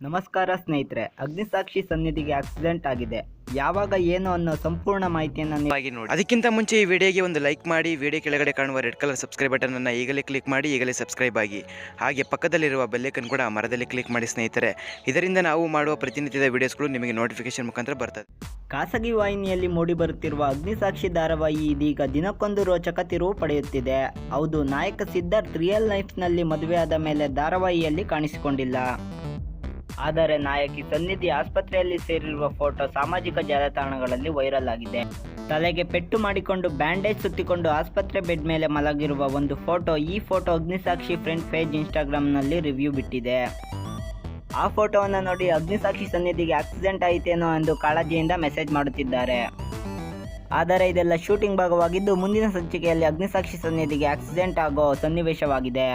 ನಮಸ್ಕಾರ ಸ್ನೇಹಿತರೆ, ಅಗ್ನಿಸಾಕ್ಷಿ ಸನ್ನಿಧಿಗೆ ಆಕ್ಸಿಡೆಂಟ್ ಆಗಿದೆ. ಯಾವಾಗ ಏನು ಅನ್ನೋ ಸಂಪೂರ್ಣ ಮಾಹಿತಿಯನ್ನು ನೋಡಿ. ಅದಕ್ಕಿಂತ ಮುಂಚೆ ಈ ವಿಡಿಯೋಗೆ ಒಂದು ಲೈಕ್ ಮಾಡಿ, ವಿಡಿಯೋ ಕೆಳಗಡೆ ಕಾಣುವ ರೆಡ್ ಕಲರ್ ಸಬ್ಸ್ಕ್ರೈಬ್ ಬಟನ್ ಅನ್ನು ಈಗಲೇ ಕ್ಲಿಕ್ ಮಾಡಿ, ಈಗಲೇ ಸಬ್ಸ್ಕ್ರೈಬ್ ಆಗಿ. ಹಾಗೆ ಪಕ್ಕದಲ್ಲಿರುವ ಬೆಲ್ ಐಕಾನ್ ಕೂಡ ಮರದಲ್ಲಿ ಕ್ಲಿಕ್ ಮಾಡಿ ಸ್ನೇಹಿತರೆ. ಇದರಿಂದ ನಾವು ಮಾಡುವ ಪ್ರತಿನಿತ್ಯದ ವಿಡಿಯೋಸ್ಗಳು ನಿಮಗೆ ನೋಟಿಫಿಕೇಶನ್ ಮುಖಾಂತರ ಬರ್ತದೆ. ಖಾಸಗಿ ವಾಹಿನಿಯಲ್ಲಿ ಮೂಡಿಬರುತ್ತಿರುವ ಅಗ್ನಿಸಾಕ್ಷಿ ಧಾರಾವಾಹಿ ಇದೀಗ ದಿನಕ್ಕೊಂದು ರೋಚಕ ತಿರುವು ಪಡೆಯುತ್ತಿದೆ. ಹೌದು, ನಾಯಕ ಸಿದ್ಧಾರ್ಥ್ ರಿಯಲ್ ಲೈಫ್ನಲ್ಲಿ ಮದುವೆಯಾದ ಮೇಲೆ ಧಾರಾವಾಹಿಯಲ್ಲಿ ಕಾಣಿಸಿಕೊಂಡಿಲ್ಲ. ಆದರೆ ನಾಯಕಿ ಸನ್ನಿಧಿ ಆಸ್ಪತ್ರೆಯಲ್ಲಿ ಸೇರಿರುವ ಫೋಟೋ ಸಾಮಾಜಿಕ ಜಾಲತಾಣಗಳಲ್ಲಿ ವೈರಲ್ ಆಗಿದೆ. ತಲೆಗೆ ಪೆಟ್ಟು ಮಾಡಿಕೊಂಡು ಬ್ಯಾಂಡೇಜ್ ಸುತ್ತಿಕೊಂಡು ಆಸ್ಪತ್ರೆ ಬೆಡ್ ಮೇಲೆ ಮಲಗಿರುವ ಒಂದು ಫೋಟೋ. ಈ ಫೋಟೋ ಅಗ್ನಿಸಾಕ್ಷಿ ಫ್ರೆಂಡ್ ಪೇಜ್ ಇನ್ಸ್ಟಾಗ್ರಾಮ್ನಲ್ಲಿ ರಿವ್ಯೂ ಬಿಟ್ಟಿದೆ. ಆ ಫೋಟೋವನ್ನು ನೋಡಿ ಅಗ್ನಿಸಾಕ್ಷಿ ಸನ್ನಿಧಿಗೆ ಆಕ್ಸಿಡೆಂಟ್ ಆಯಿತೇನೋ ಎಂದು ಕಾಳಜಿಯಿಂದ ಮೆಸೇಜ್ ಮಾಡುತ್ತಿದ್ದಾರೆ. ಆದರೆ ಇದೆಲ್ಲ ಶೂಟಿಂಗ್ ಭಾಗವಾಗಿದ್ದು ಮುಂದಿನ ಸಂಚಿಕೆಯಲ್ಲಿ ಅಗ್ನಿಸಾಕ್ಷಿ ಸನ್ನಿಧಿಗೆ ಆಕ್ಸಿಡೆಂಟ್ ಆಗೋ ಸನ್ನಿವೇಶವಾಗಿದೆ.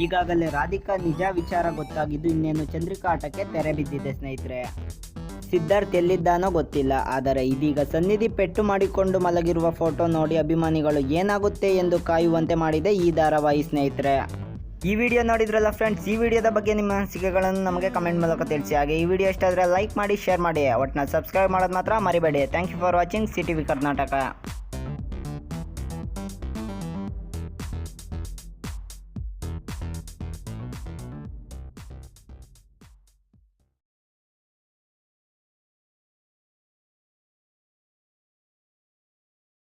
ಈಗಾಗಲೇ ರಾಧಿಕಾ ನಿಜ ವಿಚಾರ ಗೊತ್ತಾಗಿದ್ದು ಇನ್ನೇನು ಚಂದ್ರಿಕಾ ಆಟಕ್ಕೆ ತೆರೆ ಬಿದ್ದಿದೆ ಸ್ನೇಹಿತರೆ. ಸಿದ್ಧಾರ್ಥ್ ಎಲ್ಲಿದ್ದಾನೋ ಗೊತ್ತಿಲ್ಲ, ಆದರೆ ಇದೀಗ ಸನ್ನಿಧಿ ಪೆಟ್ಟು ಮಾಡಿಕೊಂಡು ಮಲಗಿರುವ ಫೋಟೋ ನೋಡಿ ಅಭಿಮಾನಿಗಳು ಏನಾಗುತ್ತೆ ಎಂದು ಕಾಯುವಂತೆ ಮಾಡಿದೆ ಈ ಧಾರಾವಾಹಿ ಸ್ನೇಹಿತರೆ. ಈ ವಿಡಿಯೋ ನೋಡಿದ್ರಲ್ಲ ಫ್ರೆಂಡ್ಸ್, ಈ ವಿಡಿಯೋದ ಬಗ್ಗೆ ನಿಮ್ಮ ಅನಿಸಿಕೆಗಳನ್ನು ನಮಗೆ ಕಮೆಂಟ್ ಮೂಲಕ ತಿಳಿಸಿ. ಹಾಗೆ ಈ ವಿಡಿಯೋ ಇಷ್ಟ ಆದರೆ ಲೈಕ್ ಮಾಡಿ, ಶೇರ್ ಮಾಡಿ, ಒಟ್ಟಿನಲ್ಲಿ ಸಬ್ಸ್ಕ್ರೈಬ್ ಮಾಡೋದು ಮಾತ್ರ ಮರಿಬೇಡಿ. Thank you for watching CTV Karnataka.